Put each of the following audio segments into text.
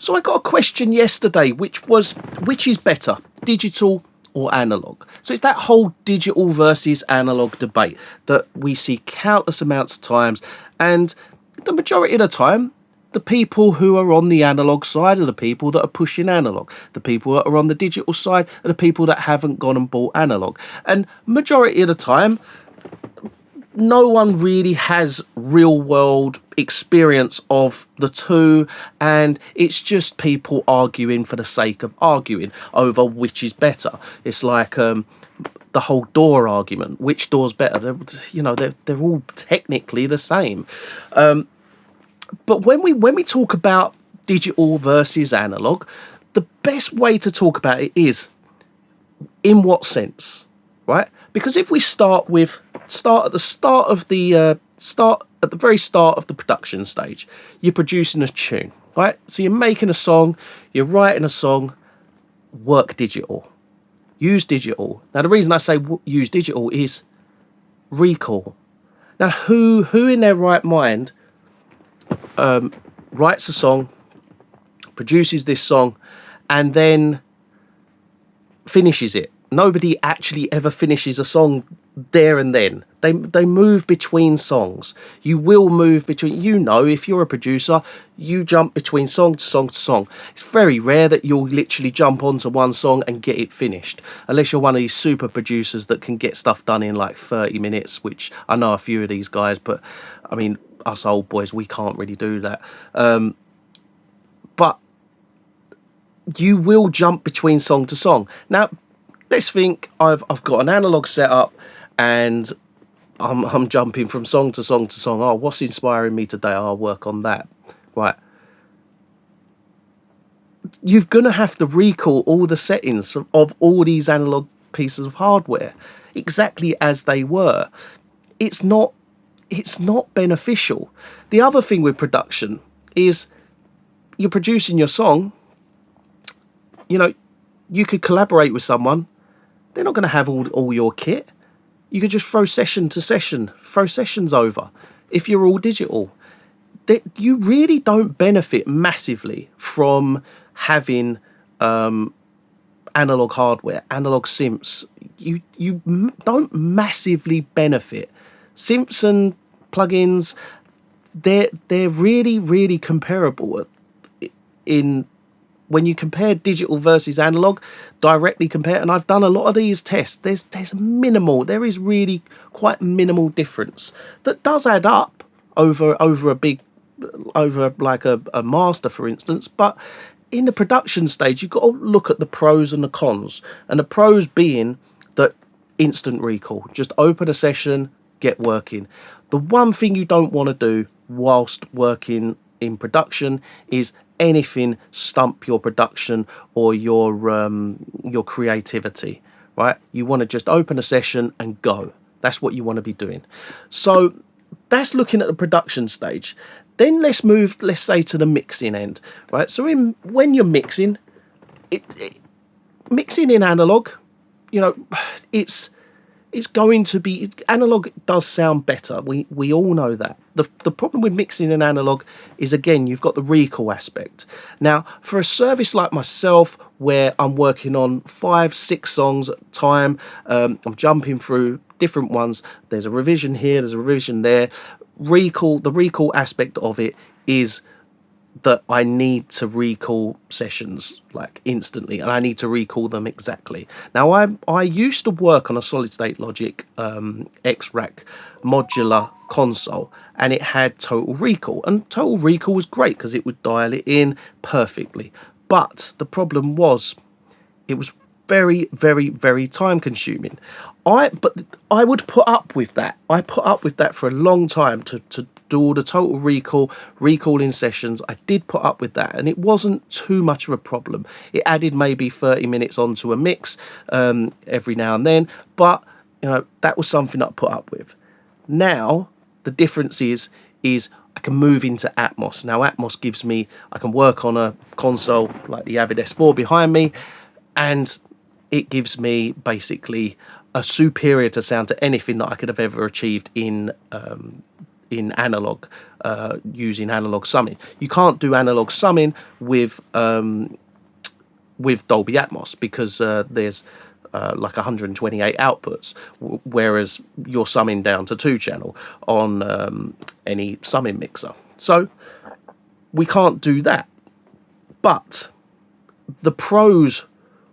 So I got a question yesterday, which is better, digital or analog? So it's that whole digital versus analog debate that we see countless amounts of times, and the majority of the time, the people who are on the analog side are the people that are pushing analog. The people that are on the digital side are the people that haven't gone and bought analog. And majority of the time, no one really has real world experience of the two, and it's just people arguing for the sake of arguing over which is better. It's like the whole door argument. Which door's better? They're all technically the same. But when we talk about digital versus analog, the best way to talk about it is in what sense, right? Because if we start at the very start of the production stage, you're producing a tune, right? So you're making a song, you're writing a song, work digital, use digital. Now the reason I say use digital is recall. Now who in their right mind writes a song, produces this song, and then finishes it? Nobody actually ever finishes a song there and then. They move between songs. You will move between, if you're a producer, you jump between song to song to song. It's very rare that you'll literally jump onto one song and get it finished, unless you're one of these super producers that can get stuff done in like 30 minutes, which I know a few of these guys, but I mean, us old boys, we can't really do that. But you will jump between song to song. Now, let's think I've got an analog setup and I'm jumping from song to song to song. Oh, what's inspiring me today? I'll work on that. Right. You're going to have to recall all the settings of all these analog pieces of hardware exactly as they were. It's not beneficial. The other thing with production is you're producing your song. You could collaborate with someone. They're not going to have all your kit. You could just throw session to session, throw sessions over. If you're all digital, you really don't benefit massively from having analog hardware, analog synths. You don't massively benefit. Synths and plugins, they're really, really comparable in when you compare digital versus analog, directly compare, and I've done a lot of these tests, there's minimal, there is really quite minimal difference that does add up over like a master, for instance. But in the production stage, you've got to look at the pros and the cons, and the pros being that instant recall, just open a session, get working. The one thing you don't want to do whilst working in production is anything stump your production or your creativity, right? You want to just open a session and go. That's what you want to be doing. So that's looking at the production stage. Then let's say to the mixing end, right? So when you're mixing, mixing in analog, it's going to be, analog does sound better. We all know that. The problem with mixing in analog is, again, you've got the recall aspect. Now, for a service like myself, where I'm working on 5-6 songs at a time, I'm jumping through different ones. There's a revision here, there's a revision there. The recall aspect of it is that I need to recall sessions like instantly, and I need to recall them exactly. Now, I used to work on a solid state Logic X-Rack modular console, and it had total recall, and total recall was great because it would dial it in perfectly. But the problem was it was very, very, very time consuming. But I would put up with that. I put up with that for a long time to do all the total recalling sessions. I did put up with that, and it wasn't too much of a problem. It added maybe 30 minutes onto a mix every now and then, but that was something I put up with. Now the difference is I can move into Atmos. Now Atmos gives me, I can work on a console like the Avid S4 behind me, and it gives me basically a superior to sound to anything that I could have ever achieved in in analog using analog summing. You can't do analog summing with Dolby Atmos because there's like 128 outputs, whereas you're summing down to 2-channel on any summing mixer. So we can't do that. But the pros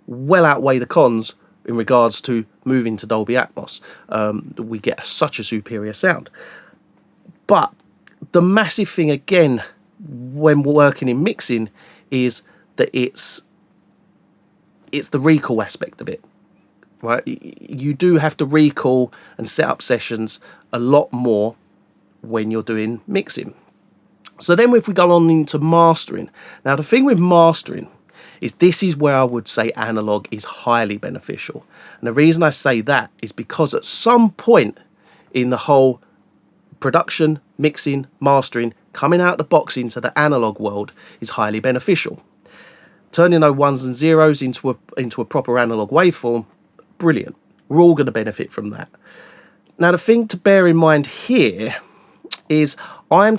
well outweigh the cons in regards to moving to Dolby Atmos. We get such a superior sound. But the massive thing again when working in mixing is that it's the recall aspect of it, right? You do have to recall and set up sessions a lot more when you're doing mixing. So then if we go on into mastering, now the thing with mastering is this is where I would say analog is highly beneficial. And the reason I say that is because at some point in the whole production, mixing, mastering, coming out the box into the analog world is highly beneficial. Turning those ones and zeros into a proper analog waveform, brilliant. We're all going to benefit from that. Now the thing to bear in mind here is I'm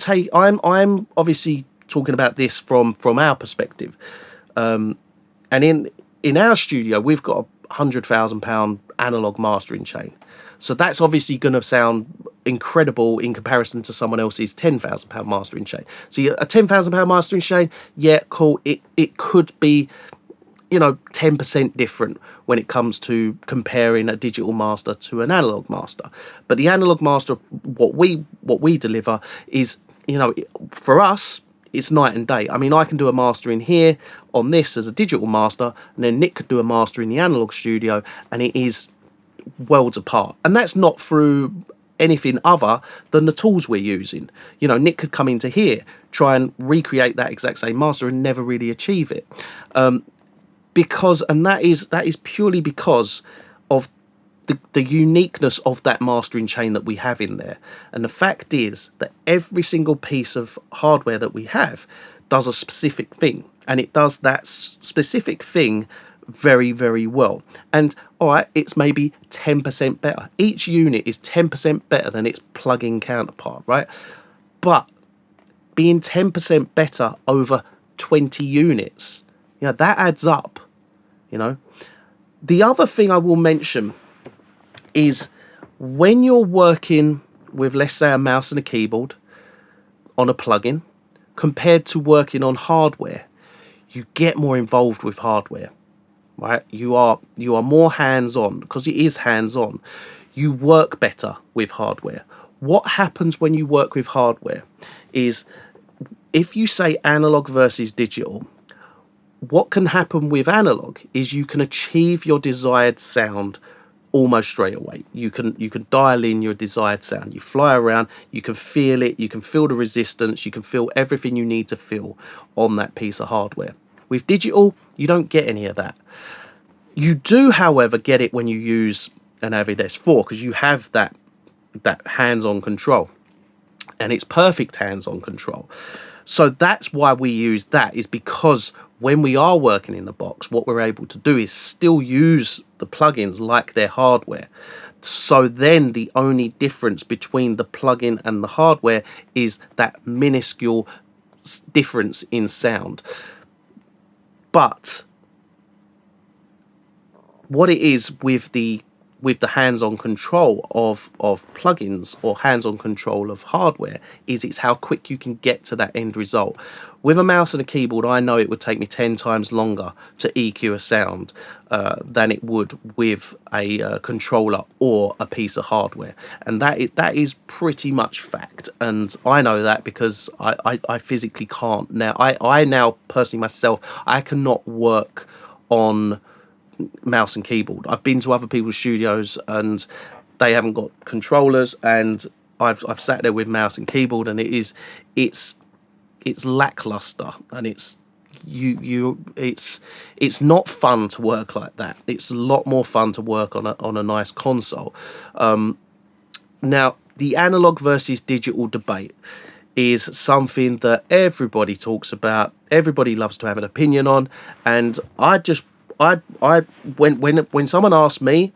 obviously talking about this from our perspective. And in our studio, we've got a £100,000 analog mastering chain. So that's obviously going to sound incredible in comparison to someone else's £10,000 mastering chain. So a £10,000 mastering chain, yeah, cool. It could be, 10% different when it comes to comparing a digital master to an analog master. But the analog master, what we deliver is, for us, it's night and day. I mean, I can do a master in here on this as a digital master, and then Nick could do a master in the analog studio, and it is worlds apart. And that's not through anything other than the tools we're using. Nick could come into here, try and recreate that exact same master and never really achieve it. That is purely because of the uniqueness of that mastering chain that we have in there. And the fact is that every single piece of hardware that we have does a specific thing, and it does that specific thing very, very well. And all right, it's maybe 10% better. Each unit is 10% better than its plug-in counterpart, right? But being 10% better over 20 units, that adds up. The other thing I will mention is when you're working with, let's say, a mouse and a keyboard on a plugin compared to working on hardware, you get more involved with hardware, right? You are more hands-on because it is hands-on. You work better with hardware. What happens when you work with hardware is if you say analog versus digital, what can happen with analog is you can achieve your desired sound almost straight away. You can dial in your desired sound. You fly around, you can feel it, you can feel the resistance, you can feel everything you need to feel on that piece of hardware. With digital, you don't get any of that. You do, however, get it when you use an Avid S4 because you have that hands-on control, and it's perfect hands-on control. So that's why we use that, is because when we are working in the box, what we're able to do is still use the plugins like their hardware. So then the only difference between the plugin and the hardware is that minuscule difference in sound. But what it is with the hands-on control of plugins or hands-on control of hardware is it's how quick you can get to that end result. With a mouse and a keyboard, I know it would take me 10 times longer to EQ a sound than it would with a controller or a piece of hardware. And that is pretty much fact. And I know that because I physically can't. Now, I now personally myself, I cannot work on mouse and keyboard. I've been to other people's studios and they haven't got controllers, and I've sat there with mouse and keyboard, and it's lackluster, and it's not fun to work like that. It's a lot more fun to work on a nice console. Now, the analog versus digital debate is something that everybody talks about, everybody loves to have an opinion on, and when someone asks me,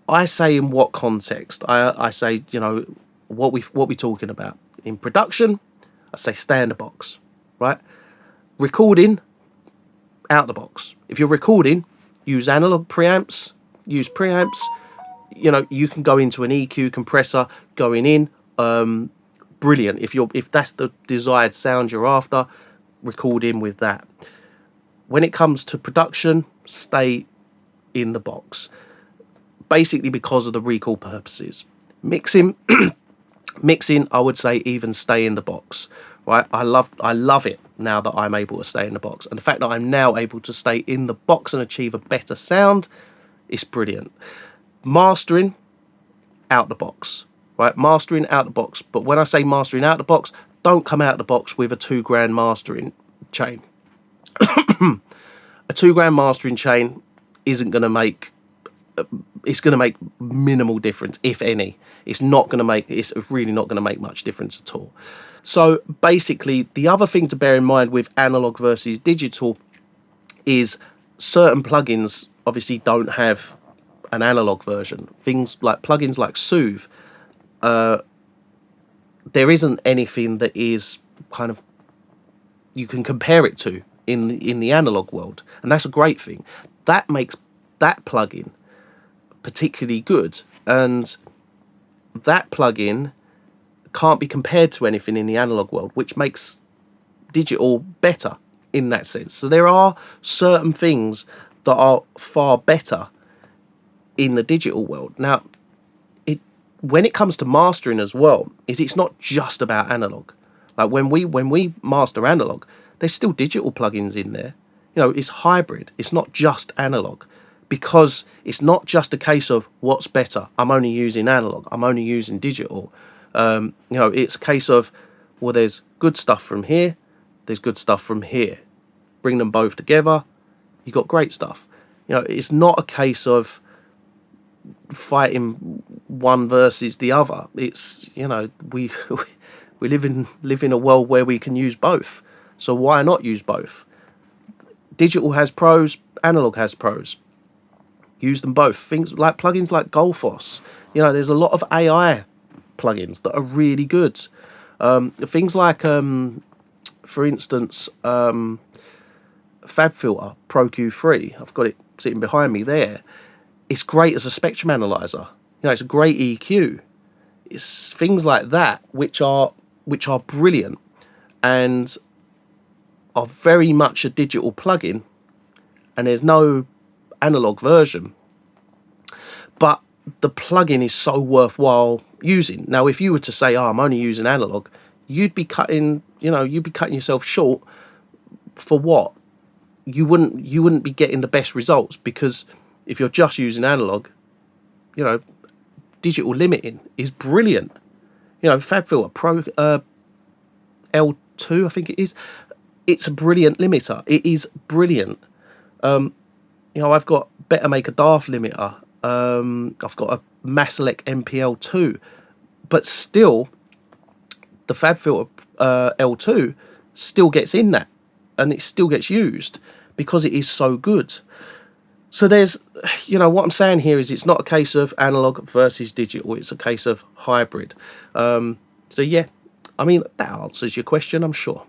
I say in what context? I say, what we talking about. In production, I say stay in the box, right? Recording, out the box. If you're recording, use analog preamps, use preamps. You know, you can go into an EQ compressor going in. Brilliant. If that's the desired sound you're after, record in with that. When it comes to production, stay in the box. Basically because of the recall purposes. Mixing, I would say even stay in the box. Right? I love it now that I'm able to stay in the box. And the fact that I'm now able to stay in the box and achieve a better sound, is brilliant. Mastering, out the box. Right? Mastering out the box. But when I say mastering out the box, don't come out the box with a $2,000 mastering chain. A $2,000 mastering chain isn't going to make. It's going to make minimal difference, if any. It's really not going to make much difference at all. So basically, the other thing to bear in mind with analog versus digital is certain plugins obviously don't have an analog version. Things like plugins like Soothe, there isn't anything that is kind of you can compare it to in the analog world, and that's a great thing. That makes that plugin particularly good, and that plugin can't be compared to anything in the analog world, which makes digital better in that sense. So there are certain things that are far better in the digital world. Now, when it comes to mastering as well, it's not just about analog. Like when we master analog, there's still digital plugins in there. You know, it's hybrid. It's not just analog, because it's not just a case of what's better. I'm only using analog. I'm only using digital. You know, it's a case of, well, there's good stuff from here. There's good stuff from here. Bring them both together. You got great stuff. You know, it's not a case of fighting one versus the other. It's, you know, we live in a world where we can use both. So why not use both? Digital has pros, analog has pros. Use them both. Things like plugins like Golfos. You know, there's a lot of AI plugins that are really good. Things like, for instance, FabFilter Pro Q3. I've got it sitting behind me there. It's great as a spectrum analyzer. You know, it's a great EQ. It's things like that which are brilliant and are very much a digital plugin, and there's no analog version, but the plugin is so worthwhile using. Now, if you were to say, "Oh, I'm only using analog," you'd be cutting yourself short. For what? You wouldn't be getting the best results, because if you're just using analog, you know, digital limiting is brilliant. You know, FabFilter Pro L2, I think it is. It's a brilliant limiter. It is brilliant. You know, I've got Better Make a Daft limiter. I've got a Maselec MPL2, but still, the FabFilter L2 still gets in that, and it still gets used because it is so good. So there's, you know, what I'm saying here is it's not a case of analog versus digital. It's a case of hybrid. So yeah, I mean, that answers your question, I'm sure.